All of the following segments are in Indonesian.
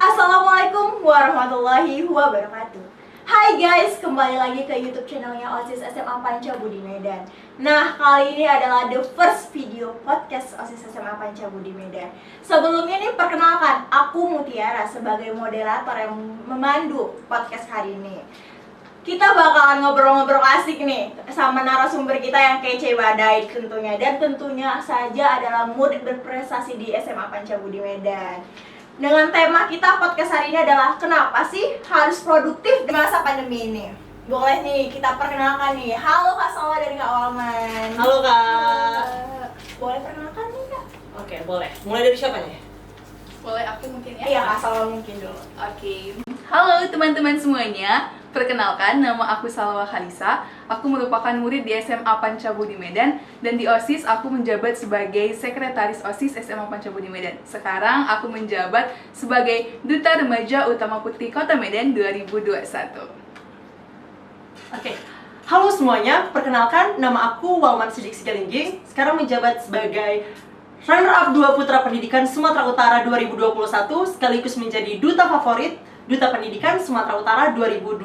Assalamualaikum warahmatullahi wabarakatuh. Hai guys, kembali lagi ke YouTube channelnya OSIS SMA Panca Budi Medan. Nah, kali ini adalah the first video podcast OSIS SMA Panca Budi Medan. Sebelumnya nih, perkenalkan, aku Mutiara sebagai moderator yang memandu podcast hari ini. Kita bakalan ngobrol-ngobrol asik nih sama narasumber kita yang kece badai tentunya. Dan tentunya saja adalah murid berprestasi di SMA Panca Budi Medan. Dengan tema kita podcast hari ini adalah kenapa sih harus produktif di masa pandemi ini? Boleh nih kita perkenalkan nih. Halo Kak Salwa dari Kak Walman. Halo Kak. Boleh perkenalkan nih Kak? Oke, boleh. Mulai dari siapa nih? Boleh aku mungkin ya? Iya Kak Salwa mungkin dulu. Oke. Halo teman-teman semuanya. Perkenalkan, nama aku Salwa Khalisa. Aku merupakan murid di SMA Panca Budi Medan dan di OSIS aku menjabat sebagai sekretaris OSIS SMA Panca Budi Medan. Sekarang aku menjabat sebagai Duta Remaja Utama Putri Kota Medan 2021. Oke. Halo semuanya, perkenalkan nama aku Walman Sidik Sigalinggi. Sekarang menjabat sebagai runner-up 2 Putra Pendidikan Sumatera Utara 2021 sekaligus menjadi Duta Favorit Duta Pendidikan Sumatera Utara 2021.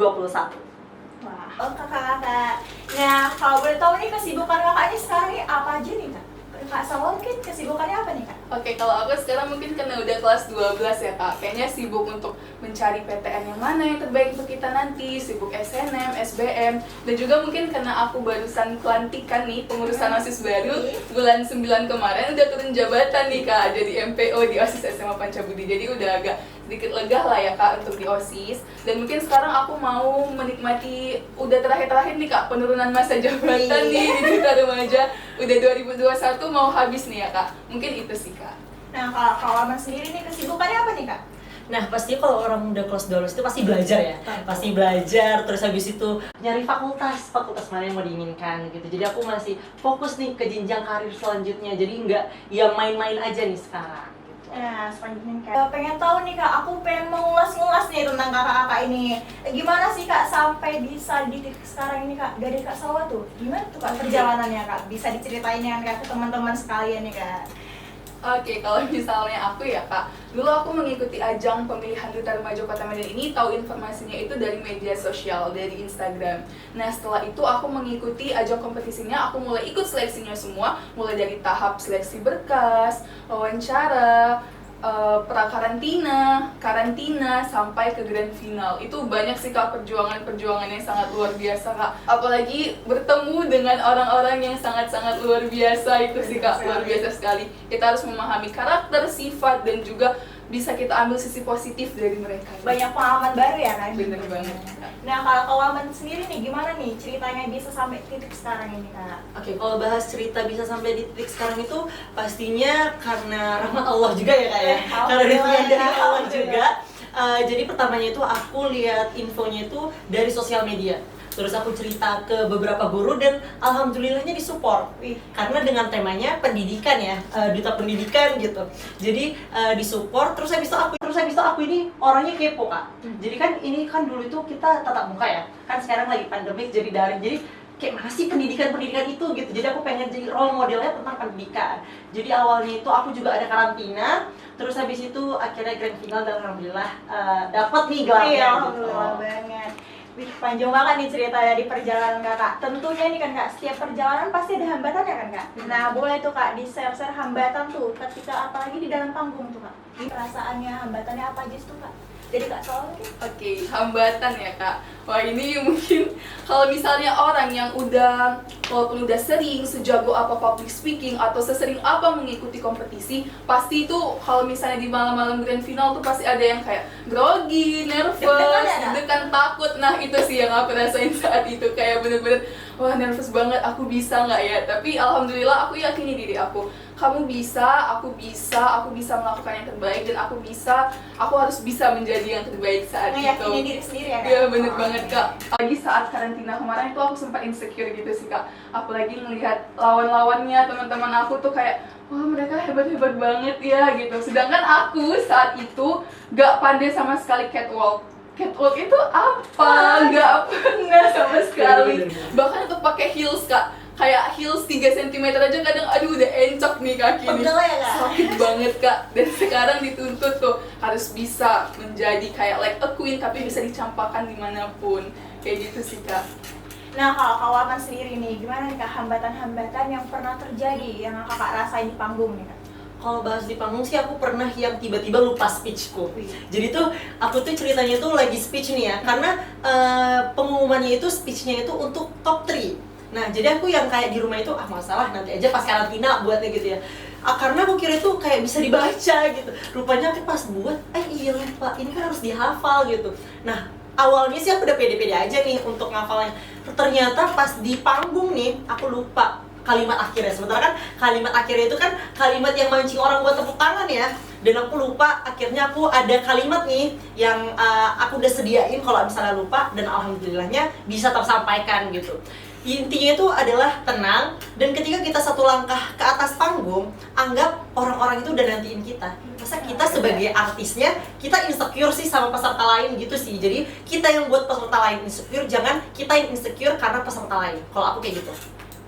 Wah, oh kakak-kakak. Nah, kalau boleh tahu nih kesibukan kakaknya sekarang nih apa aja nih Kak? Kak Salwa mungkin kesibukannya apa nih Kak? Oke, kalau aku sekarang mungkin karena udah kelas 12 ya Kak, kayaknya sibuk untuk mencari PTN yang mana yang terbaik untuk kita nanti, sibuk SNM, SBM, dan juga mungkin karena aku barusan pelantikan nih, pengurusan OSIS baru, bulan 9 kemarin udah turun jabatan nih Kak, jadi MPO di OSIS SMA Panca Budi, jadi udah agak sedikit lega lah ya Kak untuk di OSIS. Dan mungkin sekarang aku mau menikmati udah terakhir-terakhir nih Kak, penurunan masa jabatan nih di Duta Remaja, udah 2021 mau habis nih ya Kak, mungkin itu sih Kak. Nah, kalau Walman sendiri nih kesibukannya apa nih Kak? Nah, pasti kalau orang udah kelas 12 itu pasti belajar ya. Pasti belajar, terus habis itu nyari fakultas mana yang mau diinginkan gitu. Jadi aku masih fokus nih ke jenjang karir selanjutnya. Jadi nggak ya main-main aja nih sekarang. Nah, selanjutnya Kak, pengen tahu nih Kak, aku pengen mengulas-ngulas nih tentang kakak-kakak ini. Gimana sih Kak sampai bisa di titik sekarang ini Kak, dari Kak Salwa tuh? Gimana tuh Kak perjalanannya Kak? Bisa diceritain yang Kak ke teman-teman sekalian nih Kak? Oke, kalau misalnya aku ya Kak, dulu aku mengikuti ajang pemilihan Duta Remaja Kota Medan ini, tahu informasinya itu dari media sosial, dari Instagram. Nah, setelah itu aku mengikuti ajang kompetisinya, aku mulai ikut seleksinya semua, mulai dari tahap seleksi berkas, wawancara, karantina, sampai ke grand final. Itu banyak sih Kak perjuangan yang sangat luar biasa Kak. Apalagi bertemu dengan orang-orang yang sangat-sangat luar biasa itu sih Kak, luar biasa sekali. Kita harus memahami karakter, sifat, dan juga bisa kita ambil sisi positif dari mereka. Banyak pengalaman baru ya kan? Bener banget. Nah, kalau Kak Walman sendiri nih, gimana nih ceritanya bisa sampai titik sekarang ini Kak? Oke, kalau bahas cerita bisa sampai di titik sekarang itu pastinya karena rahmat Allah juga ya Kak ya. Karena rizki dari Allah juga. Jadi pertamanya itu aku lihat infonya itu dari sosial media. Terus aku cerita ke beberapa guru dan alhamdulillahnya disupport. Karena dengan temanya pendidikan ya, duta pendidikan gitu. Jadi disupport, terus habis itu aku ini orangnya kepo Kak. Jadi kan ini kan dulu itu kita tatap muka ya. Kan sekarang lagi pandemik jadi daring. Jadi kayak mana sih pendidikan itu gitu. Jadi aku pengen jadi role modelnya tentang pendidikan. Jadi awalnya itu aku juga ada karantina. Terus habis itu akhirnya grand final dan alhamdulillah dapat nih gelarnya. Iya, alhamdulillah banget. Wih, panjang banget nih cerita dari perjalanan kakak. Tentunya nih kan kak, setiap perjalanan pasti ada hambatan ya kan kak? Nah, boleh tuh kak di-share hambatan tuh ketika apalagi di dalam panggung tuh kak. Perasaannya, hambatannya apa aja tuh kak? Jadi kak Salwa mungkin? Oke, hambatan ya Kak. Wah, ini mungkin kalau misalnya orang yang udah walaupun udah sering sejago apa public speaking atau sesering apa mengikuti kompetisi, pasti itu kalau misalnya di malam-malam grand final tuh pasti ada yang kayak grogi, nervous, deg-degan, takut. Nah, itu sih yang aku rasain saat itu, kayak bener-bener wah nervous banget, aku bisa nggak ya? Tapi alhamdulillah aku yakini diri aku. Kamu bisa, aku bisa melakukan yang terbaik dan aku harus bisa menjadi yang terbaik saat itu. Ngeyakinin diri sendiri ya Kak? Iya bener banget Kak. Apalagi saat karantina kemarin itu aku sempat insecure gitu sih Kak. Apalagi ngelihat lawan-lawannya teman-teman aku tuh kayak wah mereka hebat-hebat banget ya gitu. Sedangkan aku saat itu gak pandai sama sekali catwalk. Catwalk itu apa? Gak pernah sama sekali. Bahkan untuk pakai heels Kak. kayak heels 3 cm aja kadang aduh udah encok nih kaki nih. Pegel ya, Kak? Sakit banget Kak. Dan sekarang dituntut tuh harus bisa menjadi kayak like a queen tapi bisa dicampakkan dimanapun. Kayak gitu sih Kak. Nah, kalau Kak Waman sendiri nih, gimana nih Kak hambatan-hambatan yang pernah terjadi yang Kakak rasain di panggung nih Kak? Kalau bahas di panggung sih aku pernah yang tiba-tiba lupa speechku. Jadi tuh aku tuh ceritanya tuh lagi speech nih ya, karena pengumumannya itu speechnya itu untuk top 3. Nah jadi aku yang kayak di rumah itu masalah nanti aja pas karantina buatnya gitu ya. Karena aku kira itu kayak bisa dibaca gitu. Rupanya aku pas buat, iya lupa, ini kan harus dihafal gitu. Nah awalnya sih aku udah pede-pede aja nih untuk ngafalnya. Ternyata pas di panggung nih aku lupa kalimat akhirnya. Sementara kan kalimat akhirnya itu kan kalimat yang mancing orang buat tepuk tangan ya. Dan aku lupa, akhirnya aku ada kalimat nih yang aku udah sediain kalau misalnya lupa, dan alhamdulillahnya bisa tersampaikan gitu. Intinya itu adalah tenang, dan ketika kita satu langkah ke atas panggung, anggap orang-orang itu udah nantiin kita. Masa kita sebagai artisnya, kita insecure sih sama peserta lain gitu sih. Jadi kita yang buat peserta lain insecure, jangan kita yang insecure karena peserta lain. Kalau aku kayak gitu.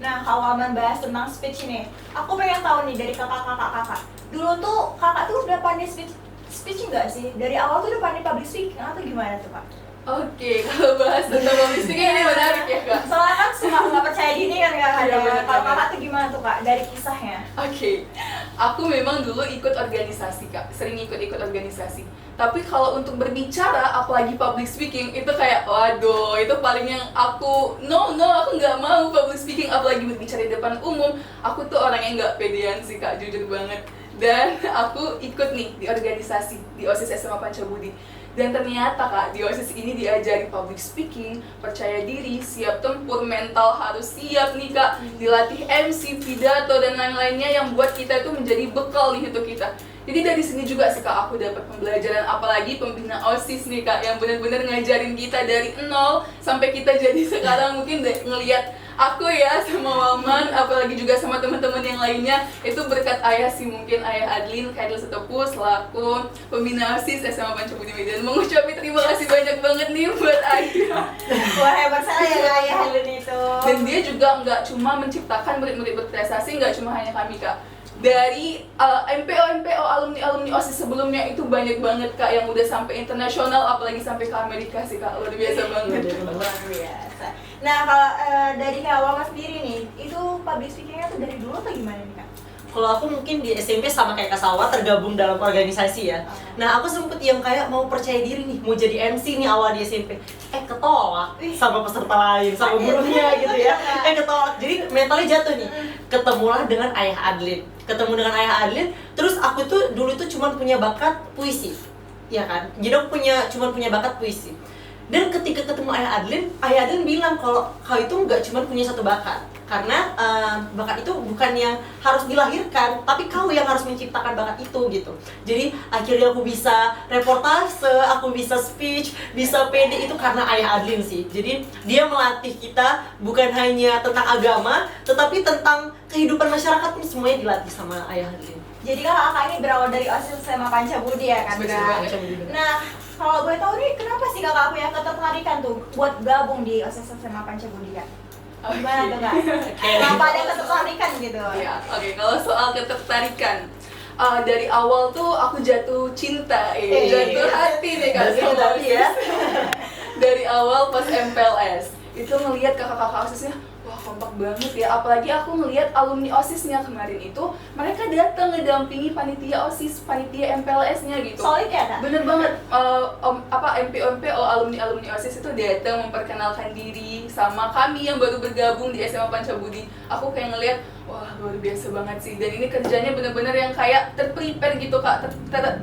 Nah, kalau Waman bahas tentang speech nih, aku pengen tahu nih dari kakak-kakak. Dulu tuh kakak tuh udah pandai speech nggak sih? Dari awal tuh udah pandai public speaking atau gimana tuh Kak? Oke, kalau bahas tentang public speaking ini menarik ya Kak. Soalnya kan suka nggak percaya diri kan Kak. Iya, bener, Kalau bener. kakak tuh gimana tuh Kak dari kisahnya? Oke, aku memang dulu ikut organisasi Kak, sering ikut-ikut organisasi. Tapi kalau untuk berbicara, apalagi public speaking, itu kayak waduh, itu paling yang aku aku nggak mau public speaking, apalagi berbicara di depan umum. Aku tuh orang yang nggak pedean sih Kak, jujur banget. Dan aku ikut nih di organisasi, di OSIS SMA Pancabudi. Dan ternyata Kak, di OSIS ini diajari public speaking, percaya diri, siap tempur, mental harus siap nih Kak, dilatih MC, pidato, dan lain-lainnya yang buat kita itu menjadi bekal nih untuk kita. Jadi dari sini juga sih Kak, aku dapat pembelajaran, apalagi pembina OSIS nih Kak, yang benar-benar ngajarin kita dari nol sampai kita jadi sekarang. Mungkin ngelihat aku ya sama Waman, apalagi juga sama teman-teman yang lainnya, itu berkat ayah sih, mungkin ayah Adlin, Khairil Setepu selaku pembina OSIS SMA Pancabudi Medan. Mengucapkan terima kasih banyak banget nih buat ayah. Wah, hebat sekali ya Kak ayah Helun itu. Dan dia juga nggak cuma menciptakan murid-murid berprestasi, nggak cuma hanya kami Kak. Dari MPO alumni OSIS sebelumnya itu banyak banget Kak yang udah sampai internasional, apalagi sampai ke Amerika sih Kak, luar biasa banget. Luar biasa. Nah, kalau dari Kak Waman sendiri nih, itu public speaking-nya tuh dari dulu atau gimana nih Kak? Kalau aku mungkin di SMP sama kayak Kak Salwa tergabung dalam organisasi ya. Nah aku sempet yang kayak mau percaya diri nih, mau jadi MC nih awal di SMP. Ketolak sama peserta lain, sama gurunya gitu ya. Ketolak, jadi mentalnya jatuh nih. Ketemulah dengan ayah Adlin. Ketemu dengan ayah Adlin, terus aku tuh dulu tuh cuma punya bakat puisi, ya kan? Jadi aku cuma punya bakat puisi. Dan ketika ketemu ayah Adlin bilang kalau kau itu nggak cuma punya satu bakat, karena bakat itu bukan yang harus dilahirkan, tapi kau yang harus menciptakan bakat itu gitu. Jadi akhirnya aku bisa reportase, aku bisa speech, bisa PD, itu karena ayah Adlin sih. Jadi dia melatih kita bukan hanya tentang agama, tetapi tentang kehidupan masyarakat ini semuanya dilatih sama ayah Adlin. Jadi kan kakak ini berawal dari OSIS SMA Pancabudi ya kan Kak? Nah, kalau gue tahu nih, kenapa sih kakak punya ketertarikan tuh buat gabung di OSIS SMA Pancabudi Kak? Gimana tuh Kak? Kenapa ada ketertarikan gitu? Ya, oke. Kalau soal ketertarikan, dari awal tuh aku jatuh cinta, jatuh hati nih Kak sama OSIS. Ya. Dari awal pas MPLS, itu ngelihat kakak-kakak OSISnya, wah kompak banget ya. Apalagi aku ngelihat alumni OSISnya kemarin itu, mereka datang ngedampingi panitia OSIS, panitia MPLS-nya gitu. Solid ya Kak? Bener banget, MPO alumni OSIS itu datang memperkenalkan diri sama kami yang baru bergabung di SMA Pancabudi. Aku kayak ngelihat, wah luar biasa banget sih. Dan ini kerjanya bener-bener yang kayak terprepare gitu Kak,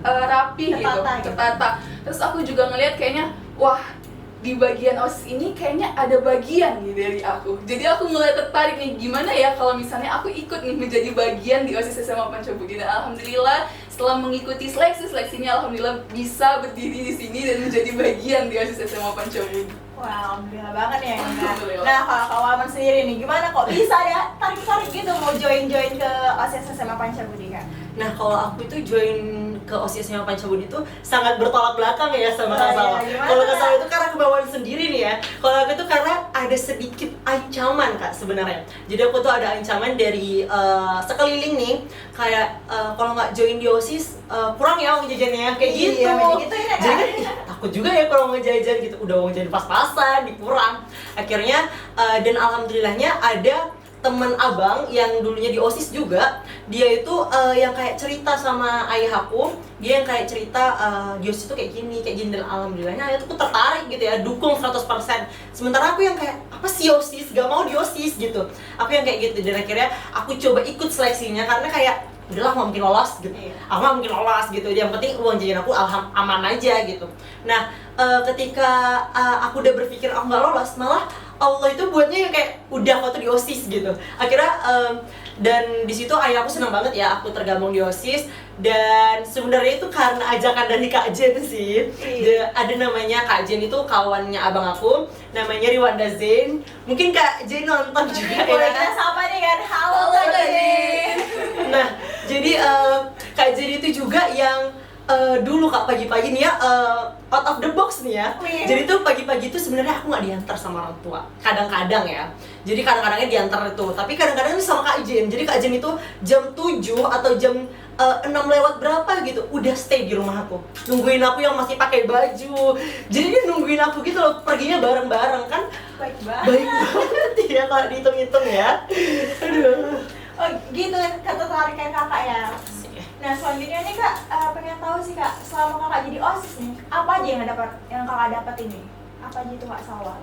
rapi gitu, tertata. Terus aku juga ngelihat kayaknya, wah di bagian OSIS ini kayaknya ada bagian nih dari aku. Jadi aku mulai tertarik nih, gimana ya kalau misalnya aku ikut nih menjadi bagian di OSIS SMA Pancabudi. Dan alhamdulillah setelah mengikuti seleksinya alhamdulillah bisa berdiri di sini dan menjadi bagian di OSIS SMA Pancabudi. Wah, alhamdulillah banget ya Kak. Alhamdulillah. Nah, kalau Kak Waman sendiri nih, gimana kok bisa ya tarik-tarik gitu mau join ke OSIS SMA Pancabudi Kak? Nah kalau aku itu join ke OSIS SMA Pancabudi itu sangat bertolak belakang ya sama Kak Salwa. Kalau Kak Salwa itu karena kebawaan sendiri nih ya. Kalau aku itu karena ada sedikit ancaman Kak sebenarnya. Jadi aku tuh ada ancaman dari sekeliling nih, kayak kalau nggak join di OSIS kurang ya uang jajannya kayak gitu. Gitu ya, Jadi takut juga ya kalau mau jajan gitu, udah uang jajan pas-pasan dikurang. Akhirnya dan alhamdulillahnya ada temen abang yang dulunya di OSIS juga, dia itu yang kayak cerita sama ayah aku, dia yang kayak cerita di OSIS itu kayak gini, dan alhamdulillahnya ayah tuh tertarik gitu ya, dukung 100%. Sementara aku yang kayak, apa sih OSIS, gak mau di OSIS gitu. Aku yang kayak gitu, dan akhirnya aku coba ikut seleksinya karena kayak, udahlah nggak mungkin lolos gitu, aku nggak mungkin lolos gitu, yang penting uang jajan aku aman aja gitu. Nah ketika aku udah berpikir aku nggak lolos, malah Allah itu buatnya yang kayak udah waktu di OSIS gitu. Akhirnya dan di situ ayah aku senang banget ya aku tergabung di OSIS, dan sebenarnya itu karena ajakan dari Kak Jen sih. Ada namanya Kak Jen itu kawannya abang aku, namanya Riwanda Zain. Mungkin Kak Jen nonton juga Boleh ya. kita sapa nih kan, halo Kak Jen. Nah, jadi Kak Jen itu juga yang dulu Kak pagi-pagi nih ya, out of the box nih ya. Jadi tuh pagi-pagi tuh sebenarnya aku nggak diantar sama orang tua. Kadang-kadang ya. Jadi kadang-kadangnya diantar itu. Tapi kadang-kadang ini sama Kak Jen. Jadi Kak Jen itu jam 7 atau jam 6 lewat berapa gitu udah stay di rumah aku. Nungguin aku yang masih pakai baju. Jadi dia nungguin aku gitu loh, perginya bareng-bareng kan. Baik banget. Baik banget ya kalau dihitung-hitung ya. Aduh. Oh gitu kata tarikan kakak ya. Nah selanjutnya nih Kak, pengen tahu sih Kak, selama kakak jadi OSIS nih, apa aja yang kakak dapat ini? Apa aja itu Kak Salwa?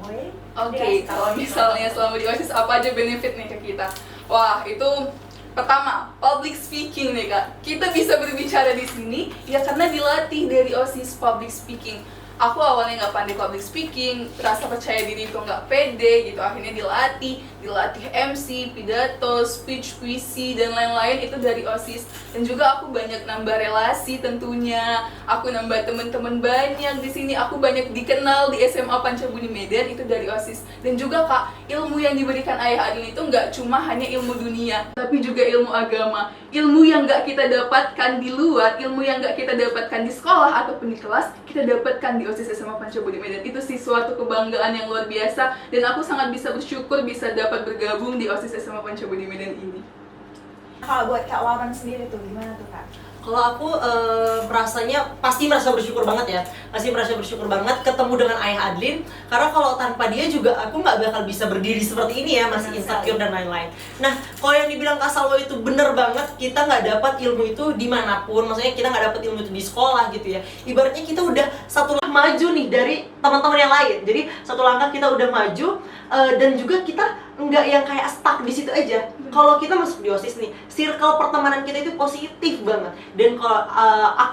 Oke, kalau misalnya selama di OSIS apa aja benefit nih ke kita? Wah, itu pertama, public speaking nih Kak. Kita bisa berbicara di sini ya karena dilatih dari OSIS public speaking. Aku awalnya nggak pandai public speaking, rasa percaya diri itu nggak pede gitu. Akhirnya dilatih MC, pidato, speech, puisi, dan lain-lain itu dari OSIS. Dan juga aku banyak nambah relasi tentunya. Aku nambah teman-teman banyak di sini. Aku banyak dikenal di SMA Pancabudi Medan itu dari OSIS. Dan juga Kak, ilmu yang diberikan Ayah Adil itu nggak cuma hanya ilmu dunia, tapi juga ilmu agama. Ilmu yang nggak kita dapatkan di luar, ilmu yang nggak kita dapatkan di sekolah ataupun di kelas, kita dapatkan di OSIS SMA Pancabudi Medan. Itu sih suatu kebanggaan yang luar biasa, dan aku sangat bisa bersyukur bisa dapat bergabung di OSIS SMA Pancabudi Medan ini. Kalau buat Kak Wawan sendiri tuh gimana tuh Kak? Kalau aku pasti merasa bersyukur banget ya. Pasti merasa bersyukur banget ketemu dengan Ayah Adlin. Karena kalau tanpa dia juga aku nggak bakal bisa berdiri seperti ini ya, masih insecure dan lain-lain. Nah, kalau yang dibilang Kak Salwa itu bener banget. Kita nggak dapat ilmu itu dimanapun. Maksudnya kita nggak dapat ilmu itu di sekolah gitu ya. Ibaratnya kita udah satu langkah maju nih dari teman-teman yang lain. Jadi satu langkah kita udah maju, dan juga kita nggak yang kayak stuck di situ aja. Kalau kita masuk di OSIS nih, circle pertemanan kita itu positif banget. Dan kalau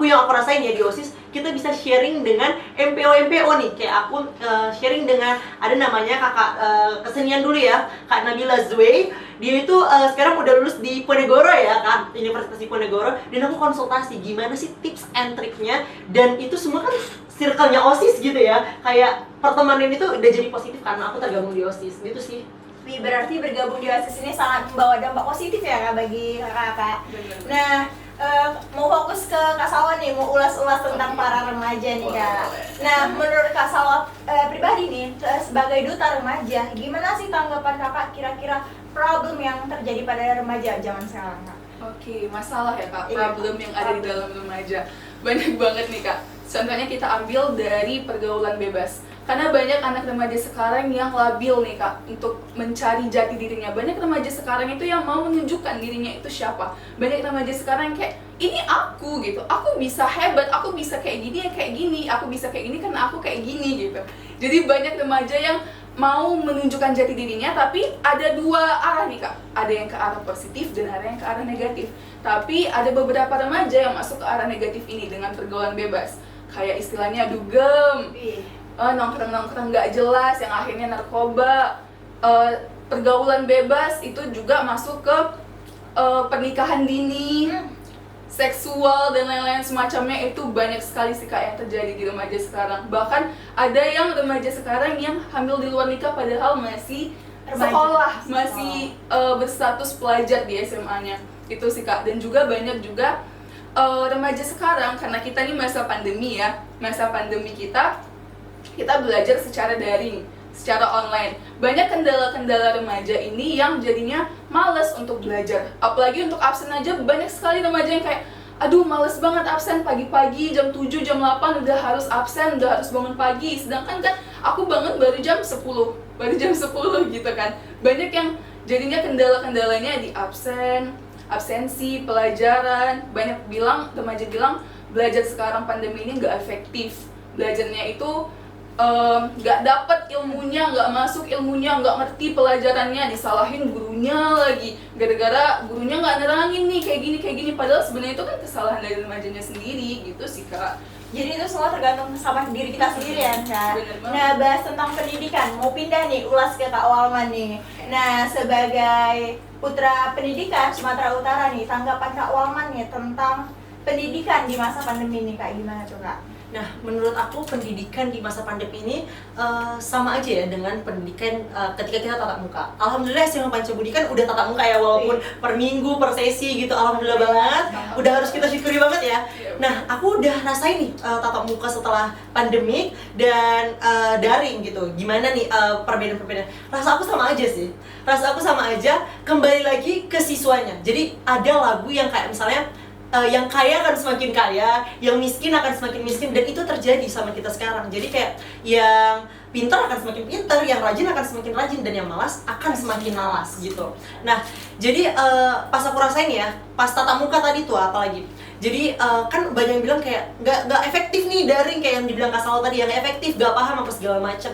yang aku rasain ya di OSIS, kita bisa sharing dengan MPO nih. Kayak aku sharing dengan, ada namanya kakak kesenian dulu ya, Kak Nabila Zway. Dia itu sekarang udah lulus di Ponegoro ya kan, Universitas Ponegoro. Dan aku konsultasi gimana sih tips and triknya. Dan itu semua kan circle-nya OSIS gitu ya. Kayak pertemanan itu udah jadi positif karena aku tergabung di OSIS gitu sih. Berarti bergabung di OSIS ini sangat membawa dampak positif ya Kak bagi kakak-kakak. Nah, mau fokus ke Kak Salwa nih, mau ulas-ulas tentang para remaja nih Kak. Nah, menurut Kak Salwa pribadi nih, sebagai duta remaja, gimana sih tanggapan kakak kira-kira problem yang terjadi pada remaja zaman sekarang Kak? Oke, masalah ya Kak, problem yang ada di dalam remaja. Banyak banget nih Kak. Contohnya kita ambil dari pergaulan bebas. Karena banyak anak remaja sekarang yang labil nih Kak untuk mencari jati dirinya. Banyak remaja sekarang itu yang mau menunjukkan dirinya itu siapa. Banyak remaja sekarang kayak, ini aku gitu, aku bisa hebat, aku bisa kayak gini ya kayak gini, aku bisa kayak gini karena aku kayak gini gitu. Jadi banyak remaja yang mau menunjukkan jati dirinya, tapi ada dua arah nih Kak. Ada yang ke arah positif dan ada yang ke arah negatif. Tapi ada beberapa remaja yang masuk ke arah negatif ini dengan pergaulan bebas. Kayak istilahnya dugem, nongkrong-nongkrong nggak jelas yang akhirnya narkoba, pergaulan bebas itu juga masuk ke pernikahan dini, seksual dan lain-lain semacamnya. Itu banyak sekali sih Kak yang terjadi di remaja sekarang. Bahkan ada yang remaja sekarang yang hamil di luar nikah padahal masih sekolah, masih berstatus pelajar di SMA-nya. Itu sih Kak. Dan juga banyak juga remaja sekarang, karena kita nih masa pandemi ya, masa pandemi kita belajar secara daring, secara online. Banyak kendala-kendala remaja ini yang jadinya males untuk belajar. Apalagi untuk absen aja banyak sekali remaja yang kayak, aduh males banget absen pagi-pagi jam 7, jam 8 udah harus absen, udah harus bangun pagi. Sedangkan kan aku bangun baru jam 10 gitu kan. Banyak yang jadinya kendala-kendalanya di absensi, pelajaran. Banyak remaja bilang belajar sekarang pandemi ini nggak efektif. Belajarnya itu nggak dapet ilmunya, nggak masuk ilmunya, nggak ngerti pelajarannya, disalahin gurunya lagi gara-gara gurunya nggak nerangin nih kayak gini, padahal sebenarnya itu kan kesalahan dari remajanya sendiri gitu sih Kak. Jadi itu semua tergantung sama diri kita sendiri ya Kak. Bener banget. Nah, bahas tentang pendidikan, mau pindah nih ulas ke Kak Walman nih. Nah, sebagai putra pendidikan Sumatera Utara nih, tanggapan Kak Walman nih tentang pendidikan di masa pandemi ini Kak, gimana tuh Kak? Nah, menurut aku pendidikan di masa pandemi ini sama aja ya dengan pendidikan ketika kita tatap muka. Alhamdulillah SMA Pancabudi kan udah tatap muka ya, walaupun per minggu, per sesi gitu. Alhamdulillah banget, udah harus kita syukuri banget ya. Nah, aku udah rasain nih tatap muka setelah pandemik dan daring gitu. Gimana nih perbedaan-perbedaan? Rasa aku sama aja sih. Rasa aku sama aja, kembali lagi ke siswanya. Jadi ada lagu yang kayak misalnya yang kaya akan semakin kaya, yang miskin akan semakin miskin, dan itu terjadi sama kita sekarang. Jadi kayak yang pintar akan semakin pintar, yang rajin akan semakin rajin, dan yang malas akan semakin malas gitu. Nah, jadi pas aku rasain ya, pas tatap muka tadi tuh apalagi. Jadi kan banyak yang bilang kayak nggak efektif nih daring, kayak yang dibilang Kak Salo tadi, yang efektif, nggak paham apa segala macam.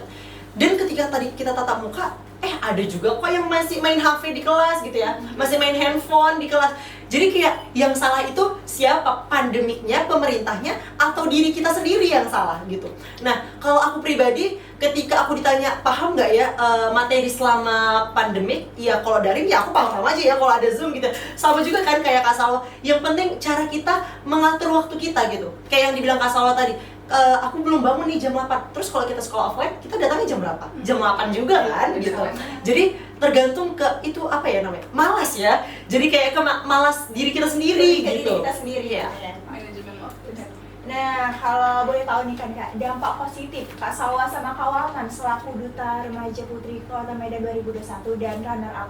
Dan ketika tadi kita tatap muka, ada juga kok yang masih main HP di kelas gitu ya, masih main handphone di kelas. Jadi kayak yang salah itu siapa? Pandemiknya, pemerintahnya, atau diri kita sendiri yang salah gitu. Nah, kalau aku pribadi, ketika aku ditanya paham nggak ya materi selama pandemik, ya kalau daring ya aku paham aja ya, kalau ada Zoom gitu. Sama juga kan kayak Kak Salwa, yang penting cara kita mengatur waktu kita gitu. Kayak yang dibilang Kak Salwa tadi, aku belum bangun nih jam 8. Terus kalau kita sekolah offline, kita datangnya jam berapa? Jam 8 juga kan gitu. Jadi tergantung ke itu apa ya namanya? Malas ya. Jadi kayak malas diri kita sendiri Diri gitu. kita sendiri ya. Manajemen waktu. Nah, kalau boleh tahu nih kan Kak, dampak positif Kak Salwa sama Kak Walman selaku Duta Remaja Putri Kota Medan 2021 dan runner up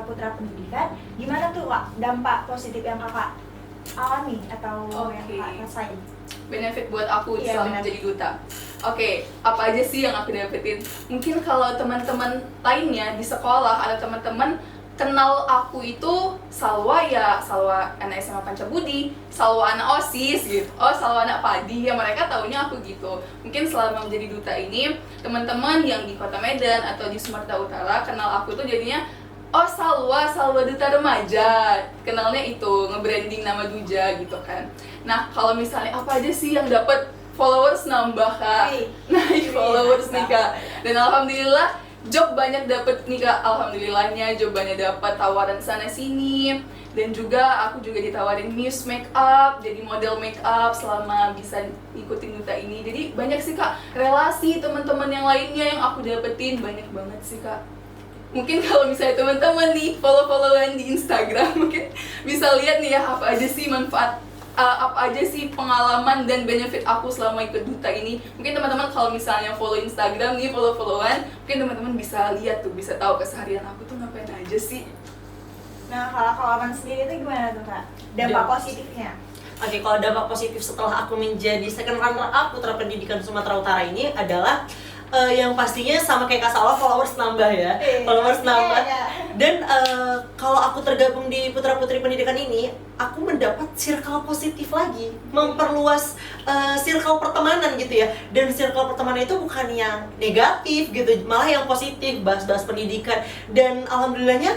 Putra Pendidikan, gimana tuh Kak dampak positif yang Kakak alami atau yang Kakak rasain? Benefit buat aku benar. selama menjadi duta. Oke, apa aja sih yang aku dapetin? Mungkin kalau teman-teman lainnya di sekolah ada teman-teman kenal aku itu Salwa anak SMA Pancabudi, Salwa anak OSIS gitu. Oh, Salwa anak Padi, ya mereka taunya aku gitu. Mungkin selama menjadi duta ini, teman-teman yang di Kota Medan atau di Sumatera Utara kenal aku tuh jadinya oh Salwa Duta Remaja, kenalnya itu, nge-branding nama Duja gitu kan. Nah, kalau misalnya apa aja sih yang dapat followers nambah Kak? Naik followers nih Kak. Dan alhamdulillah job banyak dapat nih Kak. Alhamdulillahnya job banyak dapat tawaran sana sini. Dan juga aku juga ditawarin Muse Makeup, jadi model makeup selama bisa ikutin duta ini. Jadi banyak sih Kak relasi teman-teman yang lainnya yang aku dapetin, banyak banget sih Kak. Mungkin kalau misalnya teman-teman nih follow-followan di Instagram, mungkin bisa lihat nih ya apa aja sih manfaat, apa aja sih pengalaman dan benefit aku selama ikut duta ini. Mungkin teman-teman kalau misalnya follow Instagram nih, follow-followan, mungkin teman-teman bisa lihat tuh, bisa tahu keseharian aku tuh ngapain aja sih. Nah, kalau Kak Walman sendiri itu gimana tuh Kak? Dampak positifnya? Oke, kalau dampak positif setelah aku menjadi second runner up Putra Pendidikan Sumatera Utara ini adalah yang pastinya sama kayak Kak Salwa, followers nambah ya, followers nambah. Dan kalau aku tergabung di Putra Putri Pendidikan ini, aku mendapat circle positif lagi, memperluas circle pertemanan gitu ya. Dan circle pertemanan itu bukan yang negatif gitu, malah yang positif, bahas-bahas pendidikan. Dan alhamdulillahnya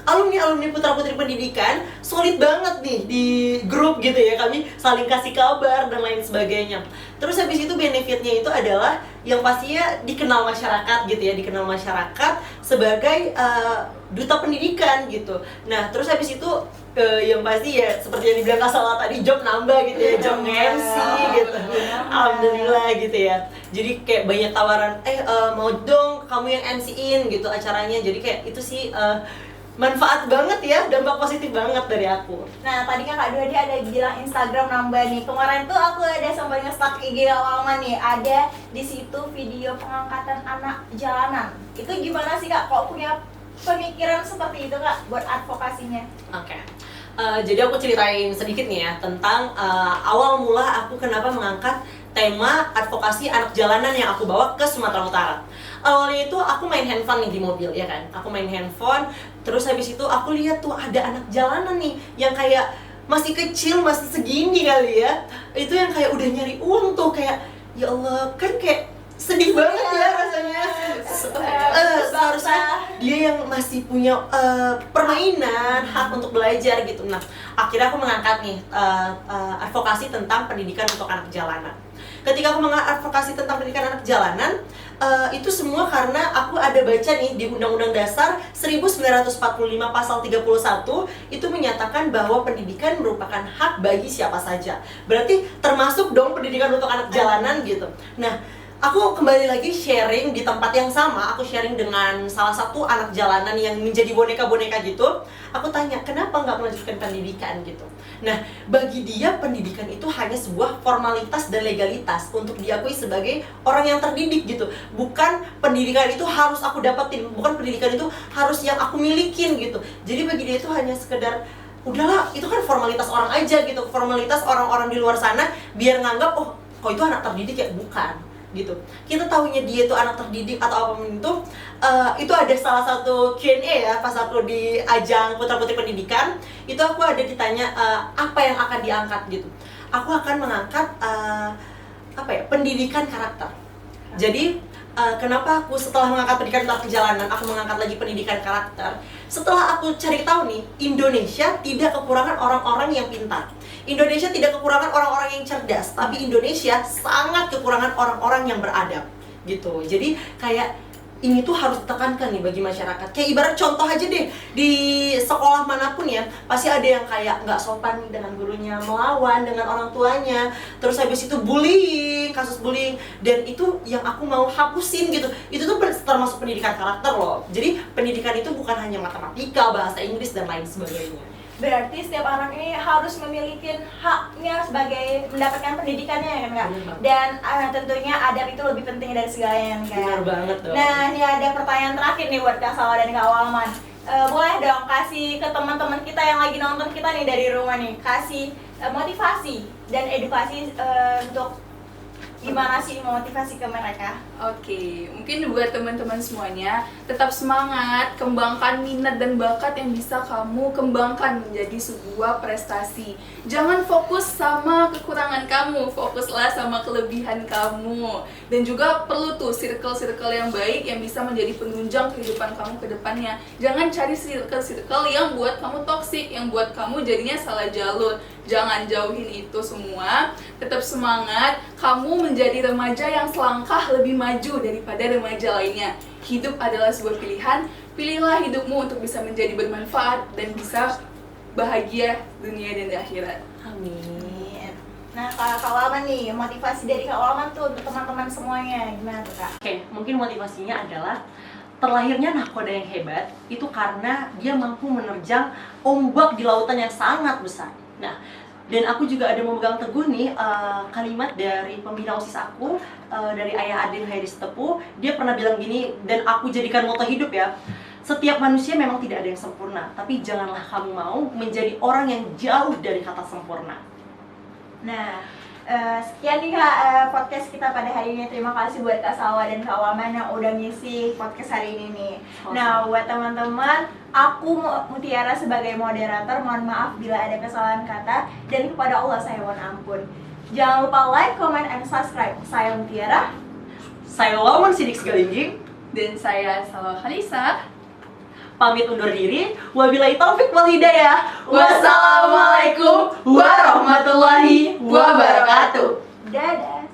alumni Putra Putri Pendidikan solid banget nih di grup gitu ya, kami saling kasih kabar dan lain sebagainya. Terus habis itu benefitnya itu adalah yang pastinya dikenal masyarakat gitu ya, dikenal masyarakat sebagai duta pendidikan gitu. Nah terus habis itu yang pasti ya seperti yang dibilang Kak Salwa tadi, job nambah gitu ya, job MC gitu. Alhamdulillah gitu ya. Jadi kayak banyak tawaran, mau dong kamu yang MC-in gitu acaranya. Jadi kayak itu sih manfaat banget ya, dampak positif banget dari aku. Nah, tadi kan Kak Dua dia ada bilang Instagram nambah nih. Kemarin tuh aku ada sempat nge-stalk IG Awalman nih. Ada di situ video pengangkatan anak jalanan. Itu gimana sih Kak? Kok punya pemikiran seperti itu Kak buat advokasinya? Oke. Jadi aku ceritain sedikit nih ya tentang awal mula aku kenapa mengangkat tema advokasi anak jalanan yang aku bawa ke Sumatera Utara. Awalnya itu aku main handphone nih di mobil ya kan. Aku main handphone, terus habis itu aku lihat tuh ada anak jalanan nih yang kayak masih kecil, masih segini kali ya. Itu yang kayak udah nyari uang tuh, kayak ya Allah, kan kayak sedih banget ya rasanya. Seharusnya dia yang masih punya permainan, hak untuk belajar gitu. Nah, akhirnya aku mengangkat nih advokasi tentang pendidikan untuk anak jalanan. Ketika aku mengadvokasi tentang pendidikan anak jalanan, itu semua karena aku ada baca nih di Undang-Undang Dasar 1945 pasal 31 itu menyatakan bahwa pendidikan merupakan hak bagi siapa saja. Berarti termasuk dong pendidikan untuk anak jalanan gitu. Nah, aku kembali lagi sharing di tempat yang sama. Aku sharing dengan salah satu anak jalanan yang menjadi boneka-boneka gitu. Aku tanya, kenapa nggak melanjutkan pendidikan gitu. Nah, bagi dia pendidikan itu hanya sebuah formalitas dan legalitas untuk diakui sebagai orang yang terdidik gitu. Bukan pendidikan itu harus aku dapetin, bukan pendidikan itu harus yang aku milikin gitu. Jadi bagi dia itu hanya sekedar, udahlah, itu kan formalitas orang aja gitu. Formalitas orang-orang di luar sana biar nganggap, oh kok itu anak terdidik ya? Bukan gitu. Kita tahunya dia itu anak terdidik atau apapun itu ada salah satu Q&A ya pas aku di ajang Putra Putri Pendidikan, itu aku ada ditanya apa yang akan diangkat gitu. Aku akan mengangkat pendidikan karakter. Jadi kenapa aku setelah mengangkat pendidikan untuk jalanan, aku mengangkat lagi pendidikan karakter. Setelah aku cari tahu nih, Indonesia tidak kekurangan orang-orang yang pintar. Indonesia tidak kekurangan orang-orang yang cerdas, tapi Indonesia sangat kekurangan orang-orang yang beradab gitu. Jadi kayak ini tuh harus ditekankan nih bagi masyarakat. Kayak ibarat contoh aja deh, di sekolah manapun ya, pasti ada yang kayak nggak sopan dengan gurunya, melawan dengan orang tuanya, terus habis itu bullying, kasus bullying, dan itu yang aku mau hapusin gitu. Itu tuh termasuk pendidikan karakter loh. Jadi pendidikan itu bukan hanya matematika, bahasa Inggris, dan lain sebagainya. Berarti setiap anak ini harus memiliki haknya sebagai mendapatkan pendidikannya ya kan Kak? Dan tentunya adab itu lebih penting dari segalanya kan? Benar banget dong. Nah, ini ada pertanyaan terakhir nih buat Kak Salwa dan Kak Walman. Boleh dong kasih ke teman-teman kita yang lagi nonton kita nih dari rumah nih, kasih motivasi dan edukasi untuk gimana sih memotivasi ke mereka? Oke, mungkin buat teman-teman semuanya, tetap semangat, kembangkan minat dan bakat yang bisa kamu kembangkan menjadi sebuah prestasi. Jangan fokus sama kekurangan kamu, fokuslah sama kelebihan kamu. Dan juga perlu tuh circle-circle yang baik yang bisa menjadi penunjang kehidupan kamu ke depannya. Jangan cari circle-circle yang buat kamu toksik, yang buat kamu jadinya salah jalur. Jangan jauhin itu semua. Tetap semangat, kamu menjadi remaja yang selangkah lebih maju daripada remaja lainnya. Hidup adalah sebuah pilihan. Pilihlah hidupmu untuk bisa menjadi bermanfaat dan bisa bahagia dunia dan di akhirat. Amin. Nah, Kak Walman nih, motivasi dari Kak Walman tuh untuk teman-teman semuanya gimana tuh Kak? Oke, mungkin motivasinya adalah terlahirnya nahkoda yang hebat itu karena dia mampu menerjang ombak di lautan yang sangat besar. Nah, dan aku juga ada memegang teguh nih kalimat dari pembina OSIS aku, dari Ayah Adin Hairi Setepu. Dia pernah bilang gini, dan aku jadikan moto hidup ya, setiap manusia memang tidak ada yang sempurna, tapi janganlah kamu mau menjadi orang yang jauh dari kata sempurna. Nah, sekian nih Kak podcast kita pada hari ini. Terima kasih buat Kak Salwa dan Kak Walman yang udah ngisi podcast hari ini nih. Nah, buat teman-teman, aku Mutiara sebagai moderator, mohon maaf bila ada kesalahan kata, dan kepada Allah saya mohon ampun. Jangan lupa like, comment, and subscribe. Saya Mutiara. Saya Walman Sidik Segalingging. Dan saya Salwa Khalisa. Pamit undur diri. Wabillahi taufik wal hidayah. Wassalamualaikum warahmatullahi wabarakatuh. Dadah.